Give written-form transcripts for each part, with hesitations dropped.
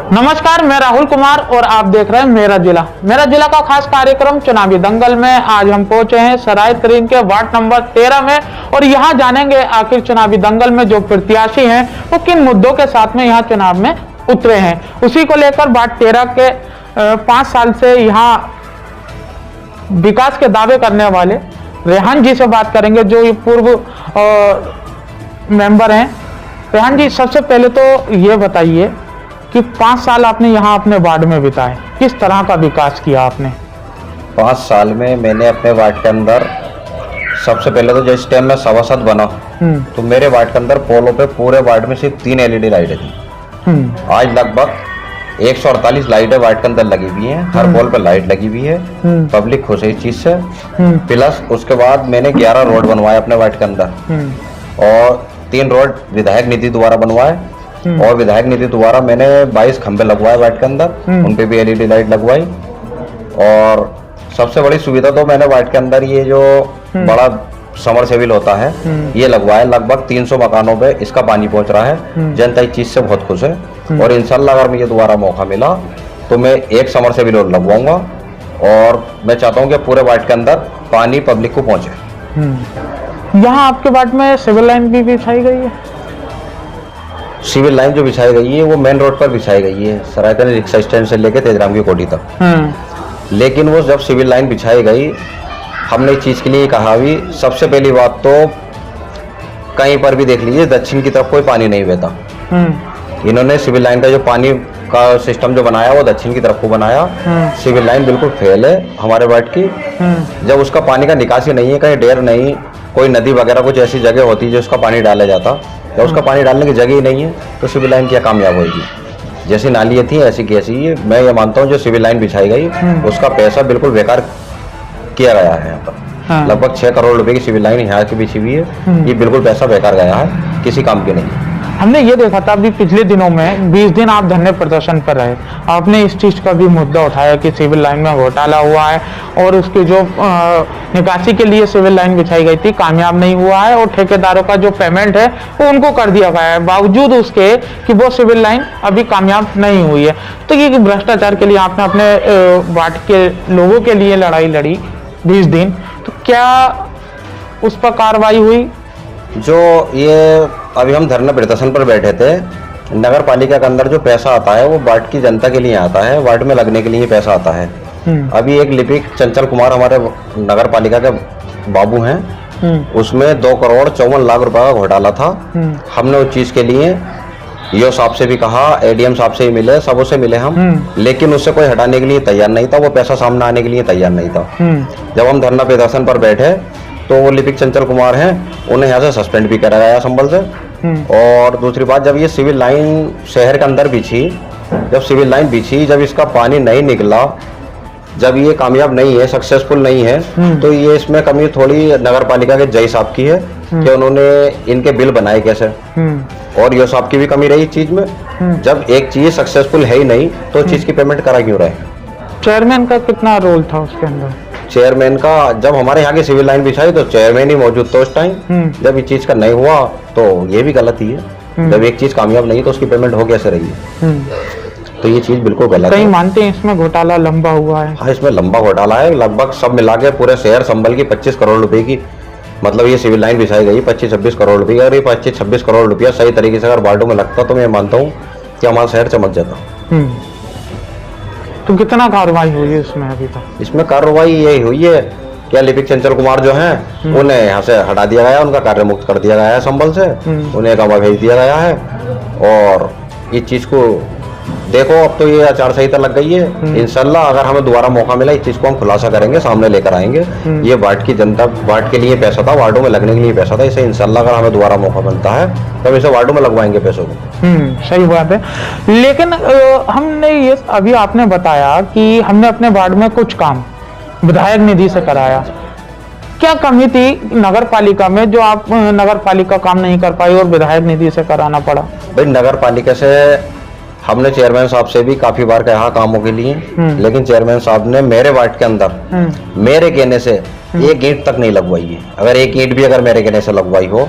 नमस्कार, मैं राहुल कुमार और आप देख रहे हैं मेरा जिला का खास कार्यक्रम चुनावी दंगल में। आज हम पहुंचे हैं सराय तरीन के वार्ड नंबर 13 में और यहां जानेंगे आखिर चुनावी दंगल में जो प्रत्याशी हैं वो किन मुद्दों के साथ में यहां चुनाव में उतरे हैं। उसी को लेकर वार्ड 13 के 5 साल से यहां विकास के दावे करने वाले रेहान जी से बात करेंगे, जो ये पूर्व मेंबर हैं। रेहान जी, सबसे पहले तो ये बताइए कि 5 साल आपने यहाँ अपने वार्ड में बिताए, किस तरह का विकास किया आपने? 5 साल में मैंने अपने वार्ड के अंदर सबसे पहले तो जिस टाइम में सभासद बना तो मेरे वार्ड के अंदर पोलों पे पूरे वार्ड में सिर्फ 3 LED लाइटें थी। आज लगभग 148 लाइटें वार्ड के अंदर लगी हुई हैं, हर पोल पे लाइट लगी हुई है। पब्लिक खुश है इस चीज से। प्लस उसके बाद मैंने 11 रोड बनवाए अपने वार्ड के अंदर और 3 रोड विधायक निधि द्वारा बनवाए और विधायक निधि द्वारा मैंने 22 खंबे लगवाए वार्ड के अंदर, उन पे भी LED लाइट लगवाई। और सबसे बड़ी सुविधा तो मैंने वार्ड के अंदर ये जो बड़ा समरसेबिल होता है ये लगवाया। लगभग 300 मकानों पे इसका पानी पहुंच रहा है। जनता इस चीज से बहुत खुश है और इंशाल्लाह अगर मुझे दोबारा मौका मिला तो मैं एक समरसेबिल और लगवाऊंगा और मैं चाहता हूँ कि पूरे वार्ड के अंदर पानी पब्लिक को पहुंचे। यहाँ आपके वार्ड में सिविल लाइन भी बिछाई गई है? सिविल लाइन जो बिछाई गई है वो मेन रोड पर बिछाई गई है, सरायतली रिक्शा स्टैंड से लेकर तेजराम की कोठी तक। लेकिन वो जब सिविल लाइन बिछाई गई हमने इस चीज के लिए कहा भी, सबसे पहली बात तो कहीं पर भी देख लीजिए दक्षिण की तरफ कोई पानी नहीं बहता। इन्होंने सिविल लाइन का जो पानी का सिस्टम जो बनाया वो दक्षिण की तरफ को बनाया। सिविल लाइन बिल्कुल फेल है हमारे वार्ड की। जब उसका पानी का निकासी नहीं है, कहीं डेर नहीं, कोई नदी वगैरह कुछ ऐसी जगह होती है जो उसका पानी डाला जाता, जब उसका पानी डालने की जगह ही नहीं है तो सिविल लाइन क्या कामयाब होगी। जैसी नाली थी ऐसी की ऐसी है। मैं ये मानता हूँ जो सिविल लाइन बिछाई गई उसका पैसा बिल्कुल बेकार किया गया है। यहाँ पर लगभग 6 करोड़ रुपए की सिविल लाइन यहाँ की बिछी हुई है, ये बिल्कुल पैसा बेकार गया है, किसी काम की नहीं। हमने ये देखा था अभी पिछले दिनों में 20 दिन आप धरने प्रदर्शन पर रहे, आपने इस चीज का भी मुद्दा उठाया कि सिविल लाइन में घोटाला हुआ है और उसकी जो निकासी के लिए सिविल लाइन बिछाई गई थी कामयाब नहीं हुआ है और ठेकेदारों का जो पेमेंट है वो उनको कर दिया गया है, बावजूद उसके कि वो सिविल लाइन अभी कामयाब नहीं हुई है। तो ये भ्रष्टाचार के लिए आपने अपने वार्ड के लोगों के लिए लड़ाई लड़ी 20 दिन, तो क्या उस पर कार्रवाई हुई? जो ये अभी हम धरना प्रदर्शन पर बैठे थे, नगर पालिका के अंदर जो पैसा आता है वो वार्ड की जनता के लिए आता है, वार्ड में लगने के लिए पैसा आता है। अभी एक लिपिक चंचल कुमार हमारे नगर पालिका के बाबू हैं, उसमें 2 करोड़ 54 लाख रुपए का घोटाला था। हमने उस चीज के लिए ईओ साहब से भी कहा, ADM साहब से ही मिले, सबों से मिले हम, लेकिन उससे कोई हटाने के लिए तैयार नहीं था, वो पैसा सामने आने के लिए तैयार नहीं था। जब हम धरना प्रदर्शन पर बैठे तो वो लिपिक चंचल कुमार हैं, उन्हें यहाँ से सस्पेंड भी करा गया संबल से। और दूसरी बात, जब ये सिविल लाइन शहर के अंदर बिछी, जब सिविल लाइन बिछी, जब इसका पानी नहीं निकला, जब ये कामयाब नहीं है, सक्सेसफुल नहीं है, तो ये इसमें कमी थोड़ी नगर पालिका के जय साहब की है कि उन्होंने इनके बिल बनाए कैसे, और ये साहब की भी कमी रही इस चीज में। जब एक चीज सक्सेसफुल है ही नहीं तो चीज की पेमेंट करा क्यों रहे? चेयरमैन का कितना रोल था उसके अंदर? चेयरमैन का, जब हमारे यहाँ की सिविल लाइन बिछाई तो चेयरमैन ही मौजूद था उस टाइम। जब इस चीज का नहीं हुआ तो ये भी गलत ही है। जब एक चीज कामयाब नहीं तो उसकी पेमेंट हो कैसे रही है? तो ये चीज बिल्कुल गलत है। कहीं मानते हैं इसमें घोटाला लंबा हुआ है? हाँ, इसमें लंबा घोटाला है। लगभग सब मिला के पूरे शहर संभल की 25 करोड़ रुपए की, मतलब ये सिविल लाइन बिछाई गई 25-26 करोड़ रुपए। अगर ये 25-26 करोड़ रुपया सही तरीके से अगर वार्डों में लगता तो मैं मानता हूँ कि हमारा शहर चमक जाता। तो कितना कार्रवाई हुई है इसमें अभी तक? इसमें कार्रवाई यही हुई है क्या, लिपिक चंचल कुमार जो हैं उन्हें यहाँ से हटा दिया गया, उनका कार्य मुक्त कर दिया गया है संबल से, उन्हें गवा भेज दिया गया है। और इस चीज को देखो, अब तो ये आचार संहिता लग गई है। इंशाल्लाह अगर हमें दोबारा मौका मिला इस चीज को हम खुलासा करेंगे, सामने लेकर आएंगे। ये वार्ड की जनता, वार्ड के लिए पैसा था, वार्डों में लगने के लिए पैसा था, इसे इंशाल्लाह अगर हमें दोबारा मौका मिलता है तो हम इसे वार्डों में लगवाएंगे पैसों को। सही बात है। लेकिन हमने ये अभी आपने बताया कि हमने अपने वार्ड में कुछ काम विधायक निधि से कराया, क्या कमी थी नगर पालिका में जो आप नगर पालिका काम नहीं कर पाई और विधायक निधि से कराना पड़ा? भाई, नगर पालिका से हमने चेयरमैन साहब से भी काफी बार कहा कामों के लिए, लेकिन चेयरमैन साहब ने मेरे वार्ड के अंदर मेरे कहने से एक ईंट तक नहीं लगवाई है। अगर एक ईंट भी अगर मेरे कहने से लगवाई हो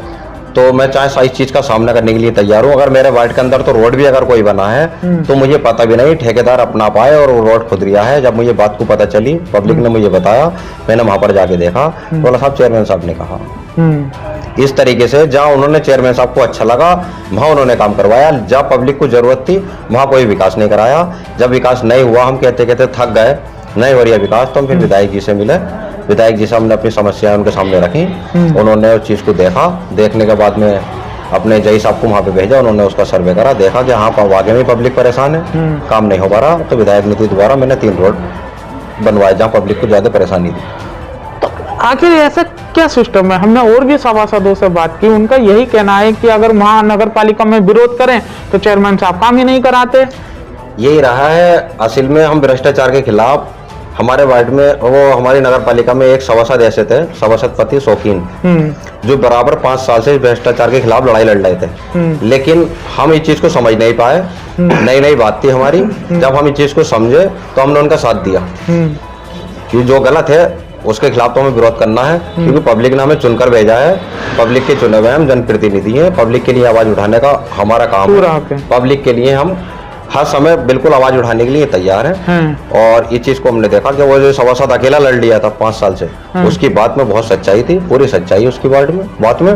तो मैं चाहे इस चीज का सामना करने के लिए तैयार हूँ। अगर मेरे वार्ड के अंदर तो रोड भी अगर कोई बना है तो मुझे पता भी नहीं, ठेकेदार अपना पाए और वो रोड खुद रिया है। जब मुझे बात को पता चली, पब्लिक ने मुझे बताया, मैंने वहां पर जाके देखा, बोला साहब चेयरमैन साहब ने कहा इस तरीके से, जहां उन्होंने चेयरमैन साहब को अच्छा लगा वहां उन्होंने काम करवाया, जहां पब्लिक को जरूरत थी वहां कोई विकास नहीं कराया। जब विकास नहीं हुआ, हम कहते कहते थक गए, नहीं हो रहा विकास, तो हम फिर विधायक जी से मिले। विधायक जी से हमने अपनी समस्याएं उनके सामने रखी, उन्होंने उस चीज को देखा, देखने के बाद में अपने जई साहब को वहां पे भेजा, उन्होंने उसका सर्वे करा, देखा कि हाँ वाकई में पब्लिक परेशान है, काम नहीं हो पा रहा, तो विधायक नीति द्वारा मैंने 3 रोड बनवाए जहाँ पब्लिक को ज्यादा परेशानी थी। तो आखिर ऐसा क्या सिस्टम है? हमने और भी सभासदों से बात की, उनका यही कहना है कि अगर वहाँ नगर पालिका में विरोध करें तो चेयरमैन साहब काम ही नहीं कराते। यही रहा है असल में। हम भ्रष्टाचार के खिलाफ हमारे वार्ड में, वो हमारी नगर पालिका में एक सभासद ऐसे थे, सभासद पति शौकीन, जो बराबर 5 साल से भ्रष्टाचार के खिलाफ लड़ाई लड़ रहे थे, लेकिन हम इस चीज को समझ नहीं पाए। नई नई बात थी हमारी, जब हम इस चीज को समझे तो हमने उनका साथ दिया कि जो गलत है उसके खिलाफ तो हमें विरोध करना है, क्योंकि पब्लिक ने हमें चुनकर भेजा है, पब्लिक के चुने हुए हम जनप्रतिनिधि हैं, पब्लिक के लिए आवाज उठाने का हमारा काम है, पब्लिक के लिए हम हर समय बिल्कुल आवाज उठाने के लिए तैयार हैं। और इस चीज को हमने देखा कि वो जो सभासद अकेला लड़ लिया था 5 साल से, उसकी बात में बहुत सच्चाई थी, पूरी सच्चाई उसकी बात में।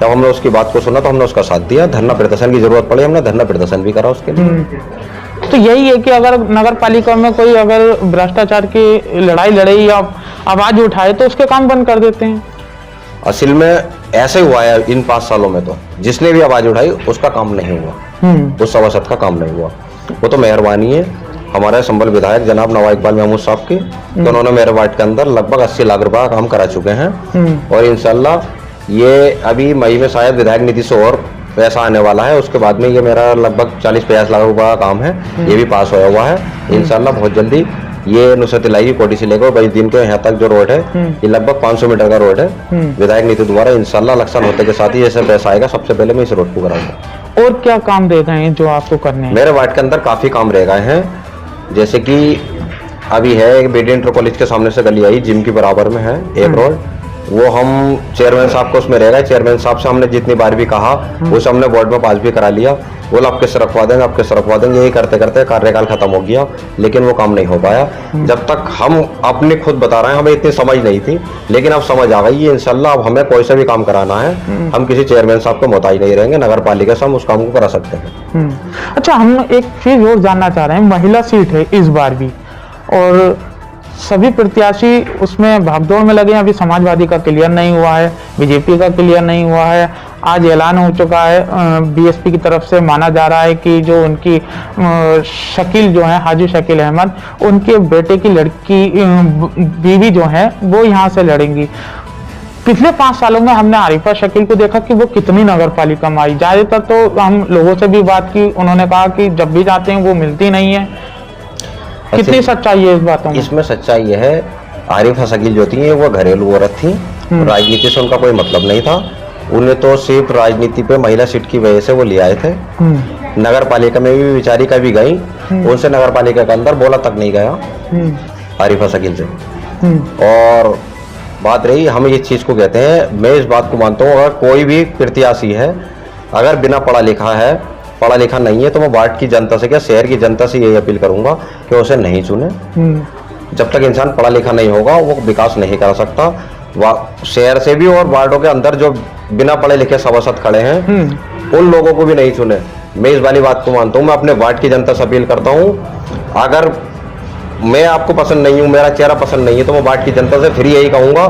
जब हमने उसकी बात को सुना तो हमने उसका साथ दिया। धरना प्रदर्शन की जरूरत पड़ी, हमने धरना प्रदर्शन भी करा उसके लिए। तो यही है कि अगर नगर पालिका में कोई अगर भ्रष्टाचार की लड़ाई लड़े या आवाज उठाए तो उसके काम बंद कर देते हैं। असल में ऐसे हुआ है इन 5 सालों में, तो जिसने भी आवाज उठाई उसका काम नहीं हुआ, उस सभासद का काम नहीं हुआ। वो तो मेहरबानी है हमारे संबल विधायक जनाब नवाब इकबाल महमूद साहब की, तो उन्होंने मेरे वार्ड के अंदर लगभग 80 लाख रुपए का काम करा चुके हैं, और इंशाल्लाह ये अभी मई में शायद विधायक निधि से और पैसा आने वाला है। उसके बाद में ये मेरा लगभग 40-50 लाख रुपए का काम है, ये भी पास होया हुआ है। इंशाल्लाह बहुत जल्दी ये नुसरत इलाही कोटी से लेकर 22 दिन के यहाँ तक जो रोड है, ये लगभग 500 मीटर का रोड है। विधायक नीति द्वारा इंशाल्लाह इलेक्शन होते के साथ ही जैसे पैसा आएगा, सबसे पहले मैं इस रोड को कराऊंगा। और क्या काम दे गए हैं जो आपको करने हैं? मेरे वार्ड के अंदर काफी काम रह गए हैं, जैसे कि अभी है एक बीडी इंटर कॉलेज के सामने से गली आई, जिम के बराबर में है एक रोड, वो हम चेयरमैन साहब को उसमें रह गए। चेयरमैन साहब से हमने जितनी बार भी कहा, उसे हमने बोर्ड में पास भी करा लिया, बोला आपके सर रखवा देंगे, आपके सर रखवा देंगे। यही करते करते कार्यकाल खत्म हो गया, लेकिन वो काम नहीं हो पाया। जब तक हम अपने खुद बता रहे हैं, हमें इतनी समझ नहीं थी, लेकिन अब समझ आ गई है। इंशाल्लाह अब हमें कोई सा भी काम कराना है, हम किसी चेयरमैन साहब को मोहताज नहीं रहेंगे, नगर पालिका से हम उस काम को करा सकते हैं। अच्छा, हम एक चीज और जानना चाह रहे हैं, महिला सीट है इस बार भी, और सभी प्रत्याशी उसमें भागदौड़ में लगे हैं। अभी समाजवादी का क्लियर नहीं हुआ है, बीजेपी का क्लियर नहीं हुआ है। आज ऐलान हो चुका है बीएसपी की तरफ से, माना जा रहा है कि जो उनकी शकील जो है, हाजी शकील अहमद, उनके बेटे की लड़की बीवी जो है वो यहाँ से लड़ेंगी। पिछले 5 सालों में हमने आरिफा शकील को देखा कि वो कितनी नगर पालिका में आई। ज्यादातर तो हम लोगों से भी बात की, उन्होंने कहा कि जब भी जाते हैं वो मिलती नहीं है। कितनी सच्चाई है इस बातों में? इसमें सच्चाई ये है, आरिफा शकील जो थी वो घरेलू औरत थी, राजनीति से उनका कोई मतलब नहीं था। उन्हें तो सिर्फ राजनीति पे महिला सीट की वजह से वो ले आए थे। नगर पालिका में भी बेचारी कभी गई, उनसे नगर पालिका के अंदर बोला तक नहीं गया आरिफा शकील से। और बात रही, हम इस चीज को कहते हैं, मैं इस बात को मानता हूँ, अगर कोई भी प्रत्याशी है अगर बिना पढ़ा लिखा है, पढ़ा लिखा नहीं है, तो मैं वार्ड की जनता से क्या शहर की जनता से यही अपील करूंगा कि उसे नहीं चुने। जब तक इंसान पढ़ा लिखा नहीं होगा वो विकास नहीं कर सकता। शहर से भी और वार्डों के अंदर जो बिना पढ़े लिखे सभासद खड़े हैं, उन लोगों को भी नहीं चुने। मैं इस वाली बात को मानता हूँ, मैं अपने वार्ड की जनता से अपील करता हूँ, अगर मैं आपको पसंद नहीं हूँ, मेरा चेहरा पसंद नहीं है, तो मैं वार्ड की जनता से फिर यही कहूंगा,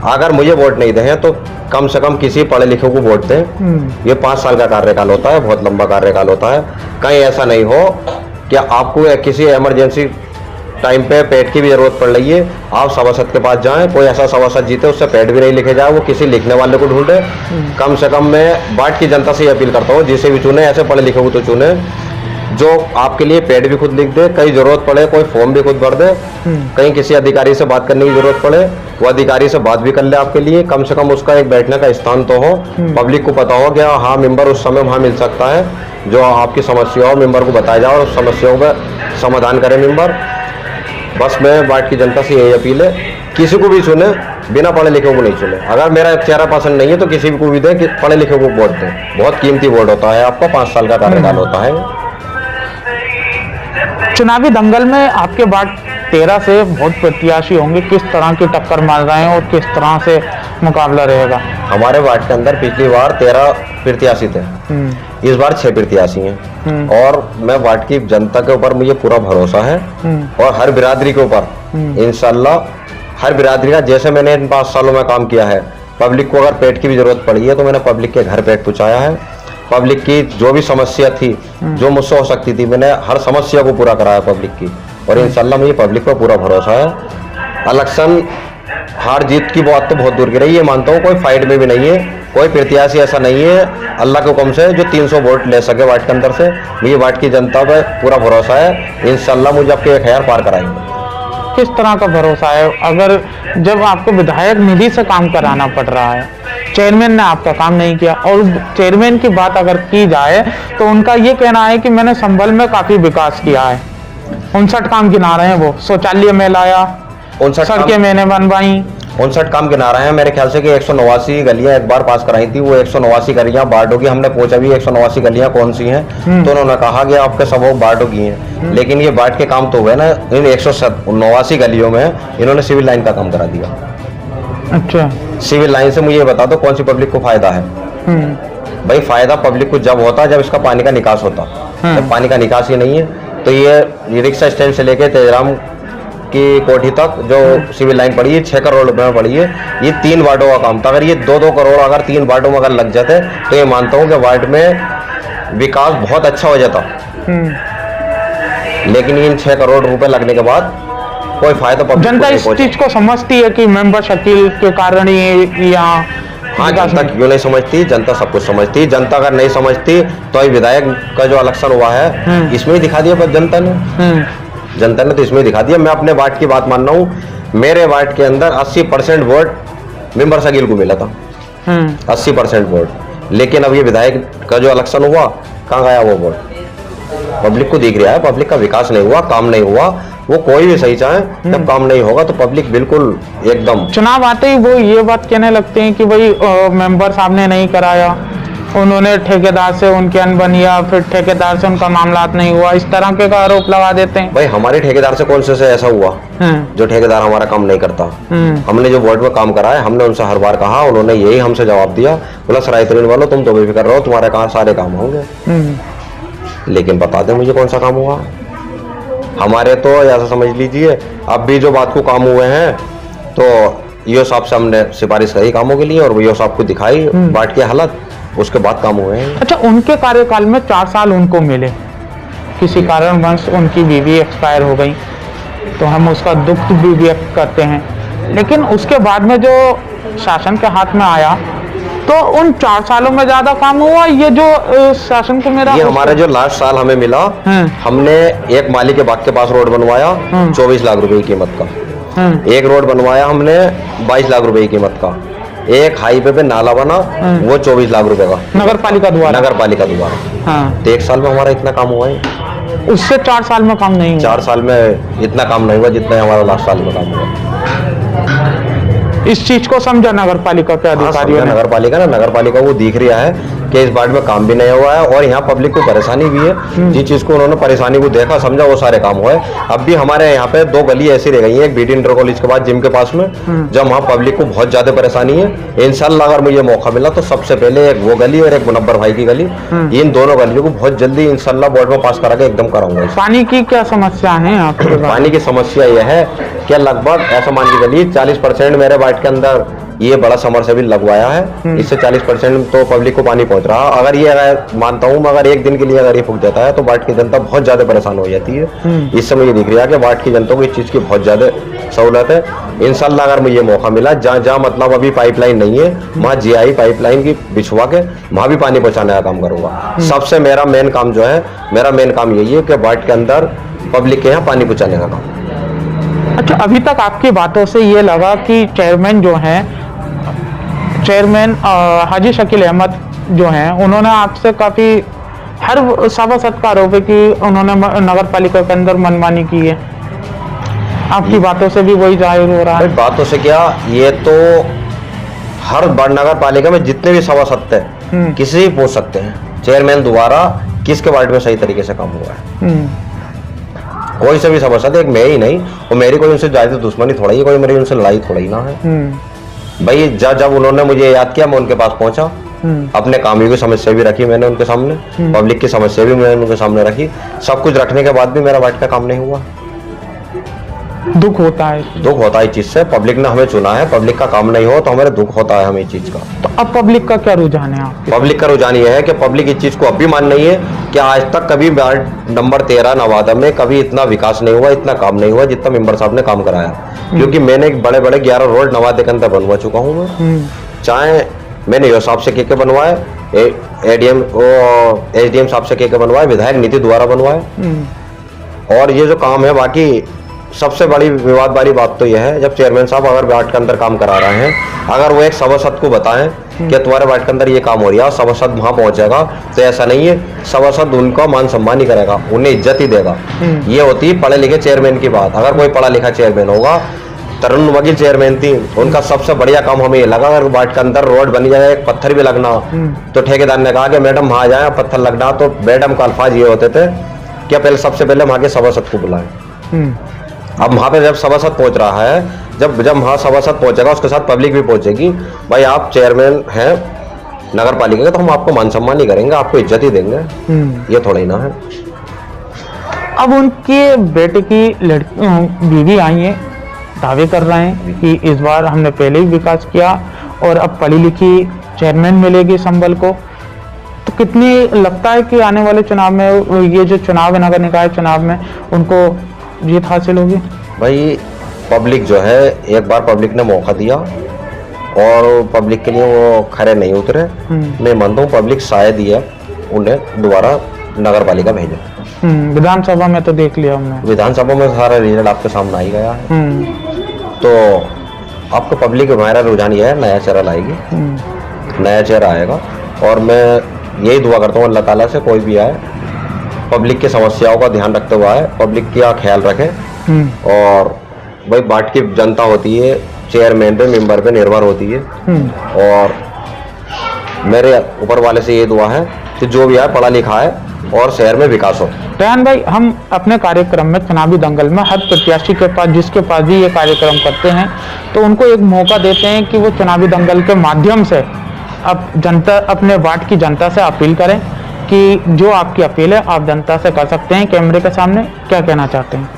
अगर मुझे वोट नहीं दें तो कम से कम किसी पढ़े लिखे को वोट दें। ये 5 साल का कार्यकाल होता है, बहुत लंबा कार्यकाल होता है। कहीं ऐसा नहीं हो कि आपको किसी इमरजेंसी टाइम पे पेट की भी जरूरत पड़ रही है, आप सभासद के पास जाएं, कोई ऐसा सभासद जीते उससे पेट भी नहीं लिखे जाए, वो किसी लिखने वाले को ढूंढे। कम से कम मैं वार्ड की जनता से ये अपील करता हूँ, जिसे भी चुने ऐसे पढ़े लिखे को तो चुने जो आपके लिए पेड भी खुद लिख दे, कहीं जरूरत पड़े कोई फॉर्म भी खुद भर दे, कहीं किसी अधिकारी से बात करने की जरूरत पड़े वो अधिकारी से बात भी कर ले आपके लिए। कम से कम उसका एक बैठने का स्थान तो हो, पब्लिक को पता हो कि हाँ मेंबर उस समय वहाँ मिल सकता है, जो आपकी समस्या हो मेंबर को बताया जाए और समस्याओं का समाधान करे मेंबर। बस मैं वार्ड की जनता से यही अपील है, किसी को भी चुने बिना पढ़े लिखे को नहीं चुने। अगर मेरा चेहरा पसंद नहीं है तो किसी को भी दे कि पढ़े लिखे को वोट दें। बहुत कीमती वोट होता है, आपका 5 साल का कार्यकाल होता है। चुनावी दंगल में आपके वार्ड 13 से बहुत प्रत्याशी होंगे, किस तरह की टक्कर मार रहे हैं और किस तरह से मुकाबला रहेगा? हमारे वार्ड के अंदर पिछली बार 13 प्रत्याशी थे, इस बार 6 प्रत्याशी हैं। और मैं वार्ड की जनता के ऊपर मुझे पूरा भरोसा है और हर बिरादरी के ऊपर इंशाल्लाह, हर बिरादरी का जैसे मैंने इन 5 सालों में काम किया है, पब्लिक को अगर पेट की भी जरूरत पड़ी है तो मैंने पब्लिक के घर पेट पहुंचाया है। पब्लिक की जो भी समस्या थी, जो मुझसे हो सकती थी, मैंने हर समस्या को पूरा कराया पब्लिक की। और इंशाल्लाह मुझे पब्लिक पर पूरा भरोसा है। इलेक्शन हार जीत की बात तो बहुत दूर की रही है, मानता हूँ कोई फाइट में भी नहीं है, कोई प्रत्याशी ऐसा नहीं है अल्लाह के हुक्म से जो 300 वोट ले सके वार्ड के अंदर से। मुझे वार्ड की जनता पर पूरा भरोसा है, इंशाल्लाह मुझे आपके 1000 पार कराएंगे। किस तरह का भरोसा है? अगर जब आपको विधायक निधि से काम कराना पड़ रहा है, चेयरमैन ने आपका काम नहीं किया, और चेयरमैन की बात अगर की जाए तो उनका ये कहना है कि मैंने संभल में काफी विकास किया है, 59 काम गिना रहे हैं, वो शौचालय में लाया, 59 सड़कें मैंने बनवाई, 59 काम गिना रहे हैं। मेरे ख्याल से कि 189 गलियां एक बार पास कराई थी, वो 189 गलियां वार्डों की हमने पूछा भी 189 गलियां कौन सी हैं, तो उन्होंने कहा कि आपके सब वो वार्डों की हैं। लेकिन ये वार्ड के काम तो हुए ना, इन 189 गलियों में इन्होंने सिविल लाइन का काम करा दिया। अच्छा, सिविल लाइन से मुझे ये बता दो कौन सी पब्लिक को फायदा है? भाई फायदा पब्लिक को जब होता है जब इसका पानी का निकास होता, जब पानी का निकास ही नहीं है तो ये रिक्शा स्टैंड से लेके तेजराम की कोठी तक जो सिविल लाइन पड़ी है 6 करोड़ रुपए में पड़ी है। ये 3 वार्डों का काम था। अगर ये 2-2 करोड़ अगर 3 वार्डों में अगर लग जाते तो ये मानता हूँ कि वार्ड में विकास बहुत अच्छा हो जाता। लेकिन इन 6 करोड़ रुपए लगने के बाद कोई फायदा पब्लिक जनता इस चीज को समझती है कि मेंबर शकील के कारण ही यहाँ। हाँ, जनता क्यों नहीं समझती? जनता सब कुछ समझती। जनता अगर नहीं समझती तो विधायक का जो इलेक्शन हुआ है इसमें ही दिखा दिया पर जनता ने तो इसमें दिखा दिया। मैं अपने वार्ड की बात मान रहा हूँ, मेरे वार्ड के अंदर 80% वोट मेंबर शकील को मिला था, 80% वोट। लेकिन अब ये विधायक का जो इलेक्शन हुआ, कहाँ गया वो वोट? पब्लिक को दिख रहा है, पब्लिक का विकास नहीं हुआ, काम नहीं हुआ। वो कोई भी सही चाहे, जब काम नहीं होगा तो पब्लिक बिल्कुल एकदम चुनाव आते ही वो ये बात कहने लगते हैं कि भाई मेंबर साहब ने नहीं कराया, उन्होंने ठेकेदार से उनकी अनबनी, या फिर ठेकेदार से उनका मामला नहीं हुआ, इस तरह के का आरोप लगा देते हैं। भाई हमारे ठेकेदार से कौन से ऐसा हुआ जो ठेकेदार हमारा काम नहीं करता? हमने जो वार्ड में काम करा है, हमने उनसे हर बार कहा, उन्होंने यही हमसे जवाब दिया, बोला सरायतरीन वालों तुम तो बेफिक्र रहो, तुम्हारे कहा सारे काम होंगे। लेकिन बता दे मुझे कौन सा काम हुआ? हमारे तो ऐसा समझ लीजिए अब भी जो बात को काम हुए हैं तो यो साहब से हमने सिफारिश करी कामों के लिए और यो साहब को दिखाई वार्ड की हालत, उसके बाद काम हुए हैं। अच्छा, उनके कार्यकाल में 4 साल उनको मिले, किसी कारणवश उनकी बीवी एक्सपायर हो गई, तो हम उसका दुख भी व्यक्त करते हैं। लेकिन उसके बाद में जो शासन के हाथ में आया तो उन 4 सालों में ज्यादा काम हुआ। ये जो शासन को मेरा ये हमारा जो लास्ट साल हमें मिला, हमने एक माली के बाग के पास रोड बनवाया 24 लाख रुपए की कीमत का, एक रोड बनवाया हमने 22 लाख रुपए की कीमत का, एक हाईवे पे नाला बना वो 24 लाख रुपए का, नगर पालिका द्वारा। तो 1 साल में हमारा इतना काम हुआ है। उससे 4 साल में काम नहीं हुआ। 4 साल में इतना काम नहीं हुआ जितना हमारा लास्ट साल में काम हुआ। इस चीज को समझा नगर पालिका के अधिकारियों ने? नगर पालिका वो दिख रहा है कि इस वार्ड में काम भी नहीं हुआ है और यहाँ पब्लिक को परेशानी भी है। जिस चीज को उन्होंने परेशानी को देखा समझा वो सारे काम हुए। अब भी हमारे यहाँ पे 2 गली ऐसी रह गई है, एक बीडी इंटर कॉलेज के बाद जिम के पास में, जब वहाँ पब्लिक को बहुत ज्यादा परेशानी है। इंशाल्लाह अगर मुझे मौका मिला तो सबसे पहले एक वो गली और एक मुनव्वर भाई की गली, इन दोनों गलियों को बहुत जल्दी इंशाल्लाह बोर्ड में पास करा के एकदम कराऊंगा। पानी की क्या समस्या है आपके? पानी की समस्या यह है कि लगभग ऐसा मान के चलिए 40% मेरे वार्ड के अंदर ये बड़ा समरसेबल लगवाया है, इससे 40% तो पब्लिक को पानी पहुंच रहा है। अगर ये मानता हूँ मगर एक दिन के लिए अगर ये फूक देता है तो वार्ड की जनता बहुत ज्यादा परेशान हो जाती है। इस समय ये दिख रहा है कि वार्ड की जनता को इस चीज की बहुत ज्यादा सहूलत है। इंशाल्लाह अगर मुझे मौका मिला, जहाँ मतलब अभी पाइपलाइन नहीं है वहाँ GI पाइपलाइन की बिछवा के वहाँ भी पानी पहुँचाने का काम करूंगा। सबसे मेरा मेन काम जो है, मेरा मेन काम यही है कि वार्ड के अंदर पब्लिक के यहाँ पानी पहुँचाने का काम। अच्छा, अभी तक आपकी बातों से ये लगा कि चेयरमैन जो हैं, चेयरमैन हाजी शकील अहमद जो हैं, उन्होंने आपसे काफ़ी हर सवा सत का आरोप है कि उन्होंने नगर पालिका के अंदर मनमानी की है। आपकी बातों से भी वही जाहिर हो रहा भाई है। बातों से क्या, ये तो हर नगर पालिका में जितने भी सभासद थे किसी भी पूछ सकते हैं चेयरमैन दोबारा किसके वार्ड में सही तरीके से काम हुआ है। कोई से भी सभासद, एक मैं ही नहीं, और मेरी कोई उनसे ज्यादा दुश्मनी थोड़ा ही, कोई मेरी उनसे लड़ाई थोड़ा ही ना है। भाई जब उन्होंने मुझे याद किया मैं उनके पास पहुंचा, अपने कामों की समस्या भी रखी मैंने उनके सामने, पब्लिक की समस्या भी मैंने उनके सामने रखी। सब कुछ रखने के बाद भी मेरा वार्ड का काम नहीं हुआ। दुख होता है। दुख होता है इस चीज से, पब्लिक ने हमें चुना है, पब्लिक का काम नहीं हो तो हमें दुख होता है हमें इस चीज का। तो अब पब्लिक का क्या रुझान है आपके? पब्लिक का रुझान ये है कि पब्लिक इस चीज को अब भी मान रही है कि आज तक कभी वार्ड नंबर 13 नवादा में कभी इतना विकास नहीं हुआ, इतना काम नहीं हुआ जितना मेंबर साहब ने काम कराया। क्योंकि मैंने बड़े बड़े 11 रोड नवादा के अंदर बनवा चुका हूँ मैं। चाहे मैंने यो साहब से के बनवाए, एडीएम एसडीएम साहब से के बनवाए, विधायक नीति द्वारा बनवाए। और ये जो काम है, बाकी सबसे बड़ी विवाद वाली बात तो यह है जब चेयरमैन साहब अगर वार्ड के अंदर काम करा रहे हैं, अगर वो एक सभासद को बताएं कि तुम्हारे वार्ड के अंदर ये काम हो रहा है, सभासद वहां पहुंचेगा, तो ऐसा नहीं है सभासद उनका मान सम्मान ही करेगा, उन्हें इज्जत ही देगा। ये होती है पढ़े लिखे चेयरमैन की बात। अगर कोई पढ़ा लिखा चेयरमैन होगा, तरुण वकील चेयरमैन थी, उनका सबसे बढ़िया काम हमें ये लगा, अगर वार्ड के अंदर रोड बनी जाए, एक पत्थर भी लगना, तो ठेकेदार ने कहा कि मैडम वहां जाए पत्थर लगना, तो मैडम का अल्फाज ये होते थे कि पहले सबसे पहले वहां के सभासद को बुलाएं। अब वहां पे जब सभासद पहुंच रहा है, जब वहां सभासद पहुंचेगा उसके साथ पब्लिक भी पहुंचेगी, भाई आप चेयरमैन हैं नगर पालिका के तो हम आपको मान सम्मान ही करेंगे, आपको इज्जत ही देंगे। ये थोड़ा ही ना है। अब उनके बेटे की बीवी आई है, दावे कर रहे हैं कि इस बार हमने पहले ही विकास किया और अब पढ़ी लिखी चेयरमैन मिलेगी संबल को। तो कितनी लगता है कि आने वाले चुनाव में, ये जो चुनाव है नगर निकाय चुनाव में, उनको जीत हासिल होगी? भाई पब्लिक जो है, एक बार पब्लिक ने मौका दिया और पब्लिक के लिए वो खरे नहीं उतरे। मैं मानता हूँ पब्लिक शायद ही है उन्हें दोबारा नगर पालिका भेजे। विधानसभा में तो देख लिया हमने, विधानसभा में सारा रिजल्ट आपके सामने आ ही गया है। तो आपको पब्लिक हमारा रुझान ये है, नया चेहरा लाएगी, नया चेहरा आएगा। और मैं यही दुआ करता हूँ अल्लाह ताला से, कोई भी आए पब्लिक की समस्याओं का ध्यान रखते हुए आए, पब्लिक का ख्याल रखे। और भाई वार्ड की जनता होती है, चेयरमैन पे मेंबर पे निर्भर होती है। और मेरे ऊपर वाले से ये दुआ है कि जो भी आए पढ़ा लिखा है और शहर में विकास हो। रेहान भाई, हम अपने कार्यक्रम में चुनावी दंगल में हर प्रत्याशी के पास, जिसके पास भी ये कार्यक्रम करते हैं, तो उनको एक मौका देते हैं कि वो चुनावी दंगल के माध्यम से अब जनता, अपने वार्ड की जनता से अपील करें कि जो आपकी अपील है आप जनता से कर सकते हैं। कैमरे के सामने क्या कहना चाहते हैं?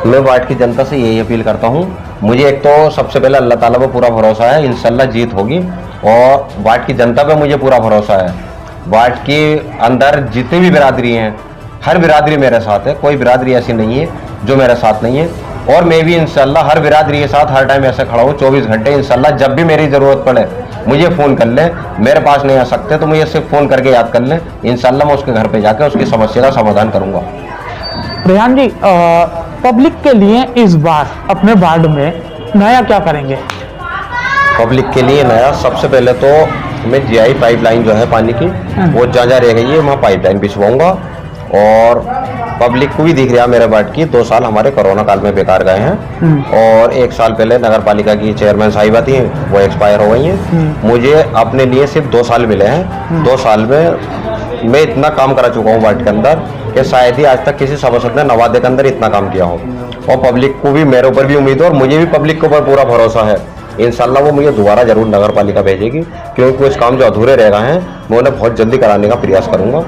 मैं वार्ड की जनता से यही अपील करता हूँ, मुझे एक तो सबसे पहले अल्लाह ताला पे पूरा भरोसा है, इंशाल्लाह जीत होगी। और वार्ड की जनता पे मुझे पूरा भरोसा है। वार्ड के अंदर जितनी भी बिरादरी हैं, हर बिरादरी मेरे साथ है, कोई बिरादरी ऐसी नहीं है जो मेरे साथ नहीं है। और मैं भी इंशाल्लाह हर बिरादरी के साथ हर टाइम ऐसे खड़ा हूँ 24 घंटे। इंशाल्लाह जब भी मेरी ज़रूरत पड़े मुझे फ़ोन कर ले, मेरे पास नहीं आ सकते तो मुझे सिर्फ फ़ोन करके याद कर ले, इंशाल्लाह मैं उसके घर पे जाकर उसकी समस्या का समाधान करूँगा। रेहान जी, पब्लिक के लिए इस बार अपने वार्ड में नया क्या करेंगे? पब्लिक के लिए नया, सबसे पहले तो मैं जीआई पाइपलाइन जो है पानी की, वो जहाँ रह गई है वहाँ पाइपलाइन बिछवाऊंगा। और पब्लिक को भी दिख रहा है मेरे वार्ड की 2 साल हमारे कोरोना काल में बेकार गए हैं। और 1 साल पहले नगर पालिका की चेयरमैन साहिबा थी, वो एक्सपायर हो गई हैं। मुझे अपने लिए सिर्फ 2 साल मिले हैं। 2 साल में मैं इतना काम करा चुका हूँ वार्ड के अंदर कि शायद ही आज तक किसी सभासद ने नवादा के अंदर इतना काम किया हो। और पब्लिक को भी मेरे ऊपर भी उम्मीद है और मुझे भी पब्लिक के ऊपर पूरा भरोसा है। इंशाल्लाह वो मुझे दोबारा जरूर नगर पालिका भेजेगी, क्योंकि कुछ काम जो अधूरे रह गए हैं मैं उन्हें बहुत जल्दी कराने का प्रयास करूंगा।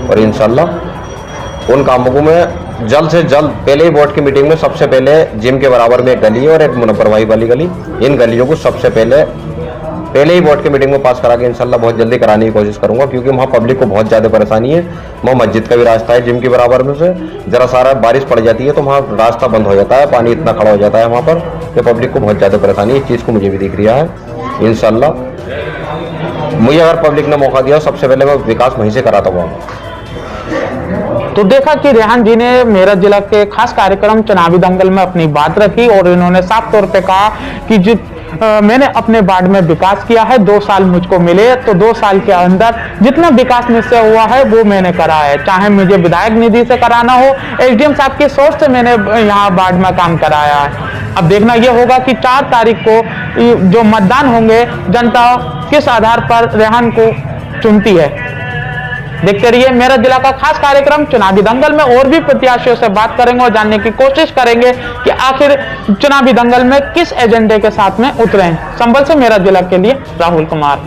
और इंशाल्लाह उन कामों को मैं जल्द से जल्द, पहले ही बोर्ड की मीटिंग में सबसे पहले जिम के बराबर में एक गली है और एक मुनव्वर वाली गली, इन गलियों को सबसे पहले ही बोर्ड की मीटिंग में पास करा के इंशाल्लाह बहुत जल्दी कराने की कोशिश करूंगा। क्योंकि वहाँ पब्लिक को बहुत ज़्यादा परेशानी है। वहाँ मस्जिद का भी रास्ता है जिम के बराबर में से, जरा सारा बारिश पड़ जाती है तो वहाँ रास्ता बंद हो जाता है, पानी इतना खड़ा हो जाता है वहाँ पर कि पब्लिक को बहुत ज़्यादा परेशानी है। इस चीज़ को मुझे भी दिख रहा है। इंशाल्लाह मुझे अगर पब्लिक ने मौका दिया सबसे पहले मैं विकास वहीं से कराता हुआ। तो देखा कि रेहान जी ने मेरठ जिला के खास कार्यक्रम चुनावी दंगल में अपनी बात रखी और इन्होंने साफ तौर पे कहा कि जो मैंने अपने वार्ड में विकास किया है, 2 साल मुझको मिले तो 2 साल के अंदर जितना विकास मुझसे हुआ है वो मैंने करा है, चाहे मुझे विधायक निधि से कराना हो, एसडीएम साहब की सोच से मैंने यहाँ वार्ड में काम कराया है। अब देखना यह होगा कि 4 तारीख को जो मतदान होंगे जनता किस आधार पर रेहान को चुनती है। देखते रहिए मेरा जिला का खास कार्यक्रम चुनावी दंगल में, और भी प्रत्याशियों से बात करेंगे और जानने की कोशिश करेंगे कि आखिर चुनावी दंगल में किस एजेंडे के साथ में उतरे हैं। संभल से मेरा जिला के लिए राहुल कुमार।